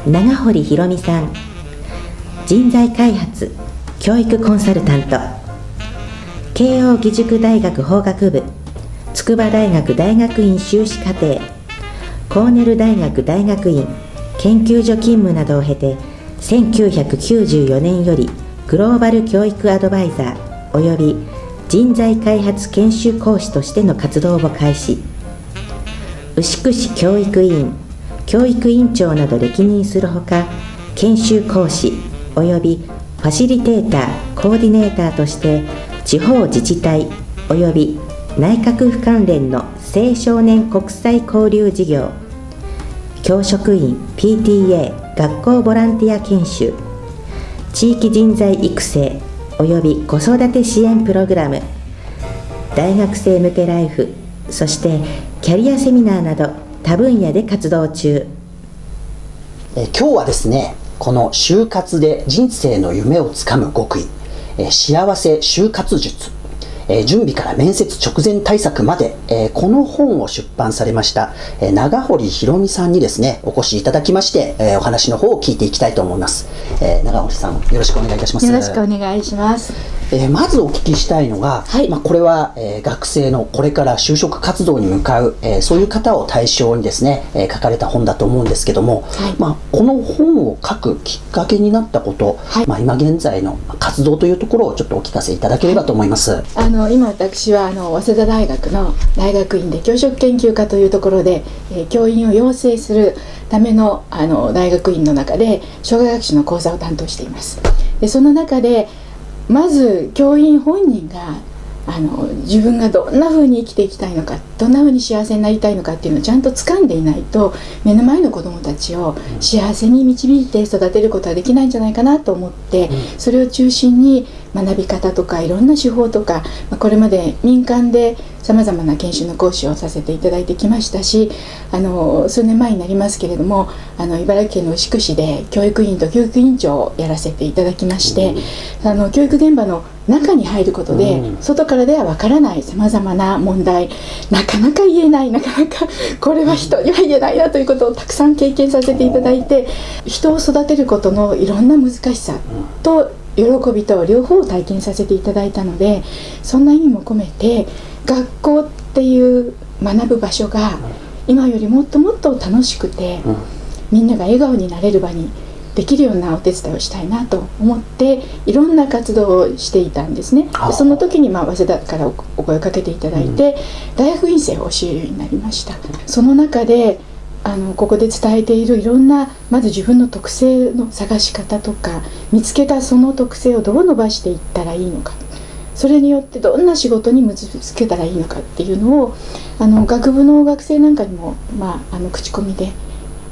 長堀ひろみさん、人材開発教育コンサルタント、慶應義塾大学法学部、筑波大学大学院修士課程、コーネル大学大学院研究所勤務などを経て、1994年よりグローバル教育アドバイザーおよび人材開発研修講師としての活動を開始。牛久市教育委員、教育委員長など歴任するほか、研修講師およびファシリテーター、コーディネーターとして地方自治体および内閣府関連の青少年国際交流事業、教職員 PTA 学校ボランティア研修、地域人材育成および子育て支援プログラム、大学生向けライフ、そしてキャリアセミナーなど多分野で活動中。今日はですね、この就活で人生の夢をつかむ極意、幸せ就活術、準備から面接直前対策まで、この本を出版されました、長堀ひろみさんにですね、お越しいただきまして、お話の方を聞いていきたいと思います。長堀さん、よろしくお願いいたします。よろしくお願いします。まずお聞きしたいのが、これは、学生のこれから就職活動に向かう、そういう方を対象にですね、書かれた本だと思うんですけども、この本を書くきっかけになったこと、今現在の活動というところをちょっとお聞かせいただければと思います。今私は早稲田大学の大学院で教職研究科というところで、教員を養成するための大学院の中で障害学習の講座を担当しています。でその中でまず教員本人が自分がどんな風に生きていきたいのか、どんな風に幸せになりたいのかっていうのをちゃんと掴んでいないと、目の前の子どもたちを幸せに導いて育てることはできないんじゃないかなと思って、それを中心に学び方とかいろんな手法とか、これまで民間でさまざまな研修の講師をさせていただいてきましたし、数年前になりますけれども、茨城県の牛久市で教育委員と教育委員長をやらせていただきまして、教育現場の中に入ることで、外からではわからないさまざまな問題、なかなか言えない、なかなかこれは人には言えないなということをたくさん経験させていただいて、人を育てることのいろんな難しさと喜びと両方を体験させていただいたので、そんな意味も込めて学校っていう学ぶ場所が今よりもっともっと楽しくて、みんなが笑顔になれる場にできるようなお手伝いをしたいなと思っていろんな活動をしていたんですね。でその時に早稲田からお声をかけていただいて、大学院生を教えるようになりました。その中でここで伝えているいろんな、まず自分の特性の探し方とか、見つけたその特性をどう伸ばしていったらいいのか、それによってどんな仕事に結びつけたらいいのかっていうのを学部の学生なんかにも、口コミで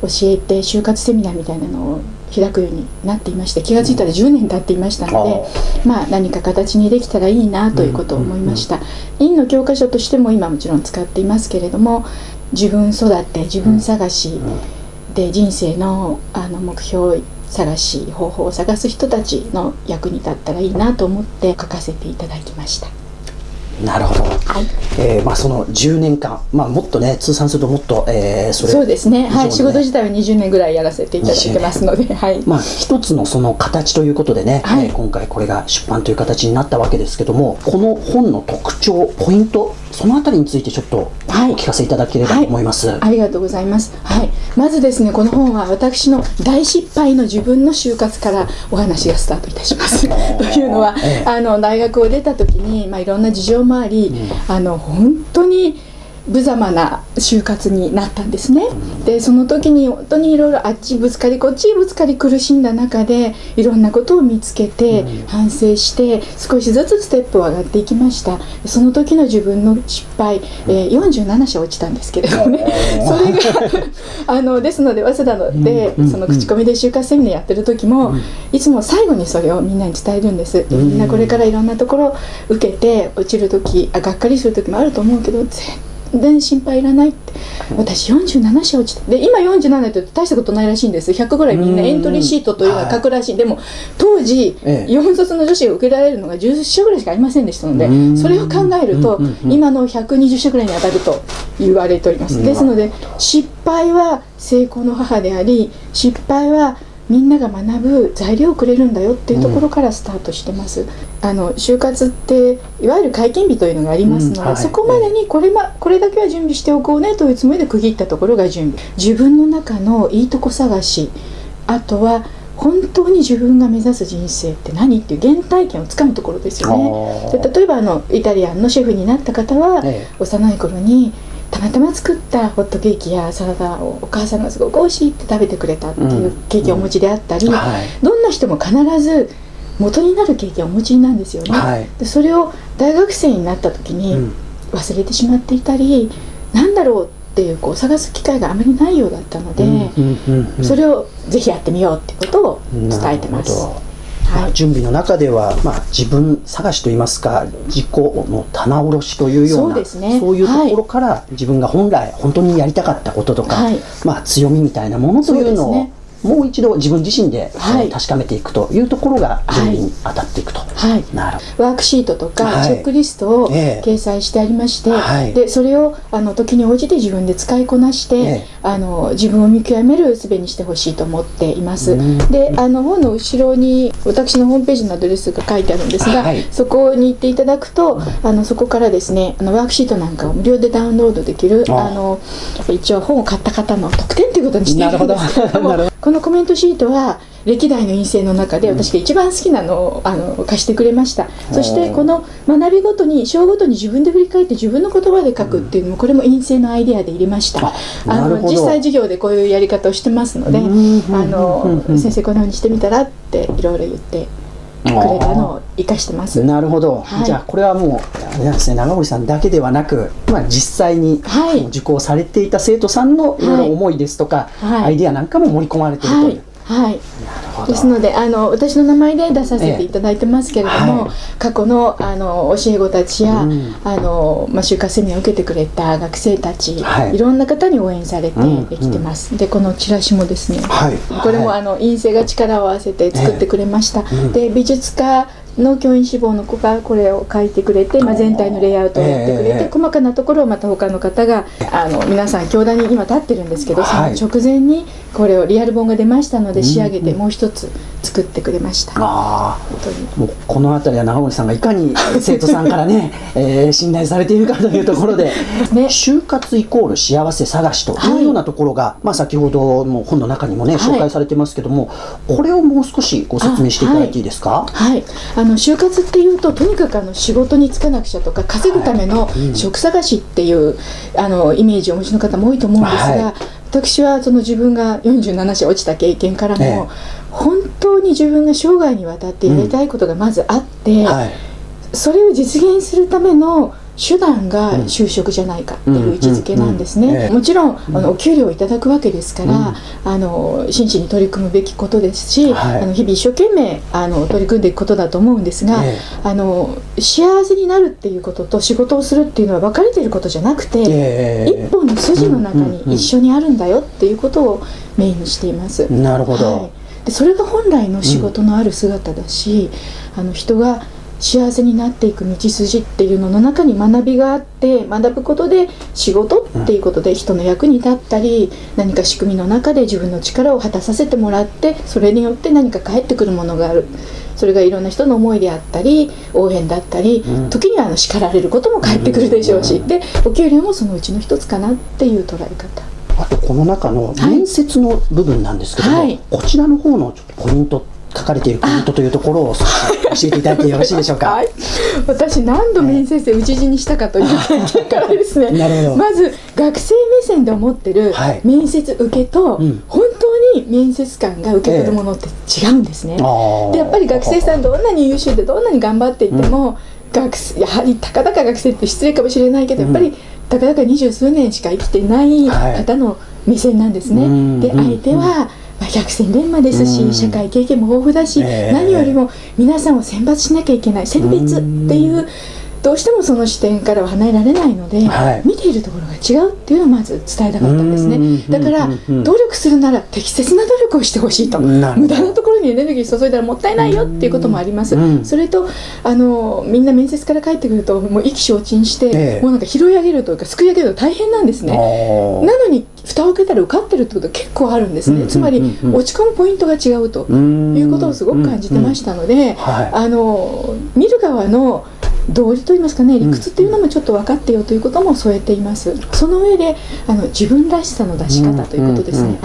教えて、就活セミナーみたいなのを開くようになっていまして、気がついたら10年経っていましたので、何か形にできたらいいなということを思いました。院の教科書としても今もちろん使っていますけれども、自分育て、自分探しで人生の目標探し、方法を探す人たちの役に立ったらいいなと思って書かせていただきました。なるほど。その10年間、もっとね、通算するともっと、そうですね、仕事自体は20年ぐらいやらせていただいてますので、一つのその形ということでね、今回これが出版という形になったわけですけども、この本の特徴、ポイント、そのあたりについてちょっとお聞かせいただければと思います。ありがとうございます。まずですね、この本は私の大失敗の自分の就活からお話がスタートいたします。というのは、大学を出た時に、いろんな事情もあり、本当に無様な就活になったんですね。でその時に本当にいろいろあっちぶつかりこっちぶつかり苦しんだ中で、いろんなことを見つけて反省して少しずつステップを上がっていきました。その時の自分の失敗、47社落ちたんですけれどもね、それがですので早稲田でその口コミで就活セミナーやってる時も、いつも最後にそれをみんなに伝えるんです。みんなこれからいろんなところを受けて落ちる時、がっかりする時もあると思うけど、全然心配いらないって。私47社落ちた。で今47って大したことないらしいんです。100ぐらいみんなエントリーシートというのが書くらしい。でも当時4卒の女子が受けられるのが10社ぐらいしかありませんでしたので、それを考えると今の120社ぐらいに当たると言われております。ですので失敗は成功の母であり、失敗はみんなが学ぶ材料をくれるんだよっていうところからスタートしてます。就活っていわゆる会見日というのがありますので、はい、そこまでにこれだけは準備しておこうねというつもりで区切ったところが準備。自分の中のいいとこ探し、あとは本当に自分が目指す人生って何っていう原体験をつかむところですよね。で例えばイタリアンのシェフになった方は、幼い頃にたまたま作ったホットケーキやサラダをお母さんがすごく美味しいって食べてくれたっていう経験をお持ちであったり、どんな人も必ず元になる経験をお持ちなんですよね。でそれを大学生になった時に忘れてしまっていたり、なんだろうっていう探す機会があまりないようだったので、それをぜひやってみようっていうことを伝えてます。準備の中では、自分探しといいますか、自己の棚卸しというような、そういうところから自分が本当にやりたかったこととか、強みみたいなものというのをもう一度自分自身で確かめていくというところが準備に当たっていくと、なるほど。ワークシートとかチェックリストを掲載してありまして、でそれを時に応じて自分で使いこなして、自分を見極める術にしてほしいと思っています。で本の後ろに私のホームページのアドレスが書いてあるんですが、そこに行っていただくとそこからですねワークシートなんかを無料でダウンロードできる一応本を買った方の特典ということにしているんですけれども、このコメントシートは歴代の院生の中で私が一番好きなのを貸してくれました。そしてこの学びごとに章ごとに自分で振り返って自分の言葉で書くっていうのもこれも院生のアイデアで入れました。実際授業でこういうやり方をしてますので、先生このようにしてみたらっていろいろ言ってくれたのを生かしてます。なるほど、じゃあこれはもうあれなんですね、長堀さんだけではなく、実際に受講されていた生徒さんのいろいろ思いですとか、アイデアなんかも盛り込まれているという。ですので私の名前で出させていただいてますけれども、過去の教え子たちや就活セミナーを受けてくれた学生たち、いろんな方に応援されてきてます。でこのチラシもですね、これも院生が力を合わせて作ってくれました。で美術科の教員志望の子がこれを書いてくれて、全体のレイアウトをやってくれて、細かなところをまた他の方が皆さん教壇に今立ってるんですけど、その直前にこれをリアル本が出ましたので仕上げてもう一つ作ってくれました。もうこの辺りは長森さんがいかに生徒さんからね、信頼されているかというところで、就活イコール幸せ探しというようなところが、先ほども本の中にもね紹介されてますけども、これをもう少しご説明していただいていいですか？就活っていうととにかく仕事に就かなくちゃとか稼ぐための職探しっていうイメージをお持ちの方も多いと思うんですが、私はその自分が47社落ちた経験からも、本当に自分が生涯にわたってやりたいことがまずあって、それを実現するための手段が就職じゃないかっていう位置づけなんですね。もちろんお給料をいただくわけですから、真摯に取り組むべきことですし、日々一生懸命取り組んでいくことだと思うんですが、幸せになるっていうことと仕事をするっていうのは分かれていることじゃなくて、一本の筋の中に一緒にあるんだよっていうことをメインにしています。なるほど。でそれが本来の仕事のある姿だし、人が幸せになっていく道筋っていうのの中に学びがあって、学ぶことで仕事っていうことで人の役に立ったり、何か仕組みの中で自分の力を果たさせてもらって、それによって何か返ってくるものがある。それがいろんな人の思いであったり応援だったり、時には叱られることも返ってくるでしょうし、でお給料もそのうちの一つかなっていう捉え方。あとこの中の面接の部分なんですけども、こちらの方のちょっとポイント、書かれているポイントというところを少し教えていただいてよろしいでしょうか？私何度面接で討ち死にしたかという経験からですね、まず学生目線で思ってる面接受けと、本当に面接官が受け取るものって違うんですね。でやっぱり学生さんどんなに優秀でどんなに頑張っていても、やはりたかだか学生って失礼かもしれないけど、やっぱりたかだか20数年しか生きてない方の目線なんですね。で相手は百戦錬磨ですし、社会経験も豊富だし、何よりも皆さんを選抜しなきゃいけない、選別っていうどうしてもその視点からは離れられないので、はい見ているところが違うっていうのをまず伝えたかったんですね。だからうんうんうん努力するなら適切な努力をしてほしいと、なるほど無駄なところにエネルギー注いだらもったいないよっていうこともあります。うんそれとみんな面接から帰ってくるともう意気消沈して、ええもうなんか拾い上げるというかすくい上げると大変なんですね。おーなのに蓋を開けたら受かってるってことが結構あるんですね。うんつまりうんうん落ち込むポイントが違うということをすごく感じてましたので、は見る側の道理といいますかね、理屈っていうのもちょっと分かってよということも添えています。その上で自分らしさの出し方ということですね。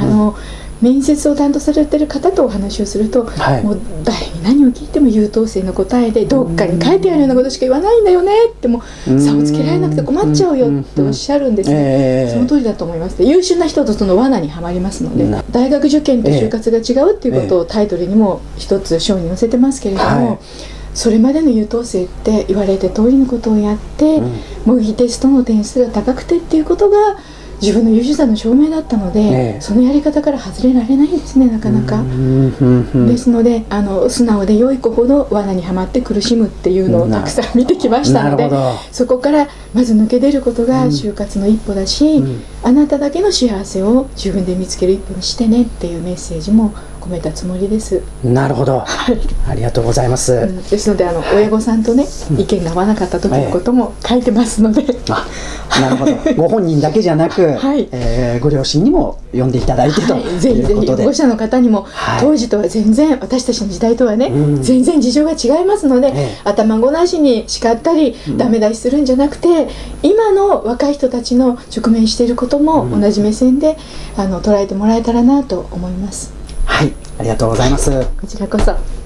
面接を担当されている方とお話をすると、はいもう誰に何を聞いても優等生の答えでどっかに書いてあるようなことしか言わないんだよねってもう差をつけられなくて困っちゃうよっておっしゃるんですね。その通りだと思います。で優秀な人とその罠にはまりますので、大学受験と就活が違うっていうことをタイトルにも一つ章に載せてますけれども、はいそれまでの優等生って言われた通りのことをやって、模擬テストの点数が高くてっていうことが自分の優秀さの証明だったので、そのやり方から外れられないんですね、なかなか。ですので素直で良い子ほど罠にはまって苦しむっていうのをたくさん見てきましたので、そこからまず抜け出ることが就活の一歩だし、あなただけの幸せを自分で見つける一歩にしてねっていうメッセージも込めたつもりです。なるほど、ありがとうございます。ですので親御さんとね、意見が合わなかった時のことも書いてますので、なるほど、ご本人だけじゃなく、ご両親にも読んでいただいてとぜひぜひいうことで、保護者の方にも、当時とは全然私たちの時代とはね、全然事情が違いますので、頭ごなしに叱ったり、ダメ出しするんじゃなくて、今の若い人たちの直面していることも同じ目線で捉えてもらえたらなと思います。はい、ありがとうございます。こちらこそ。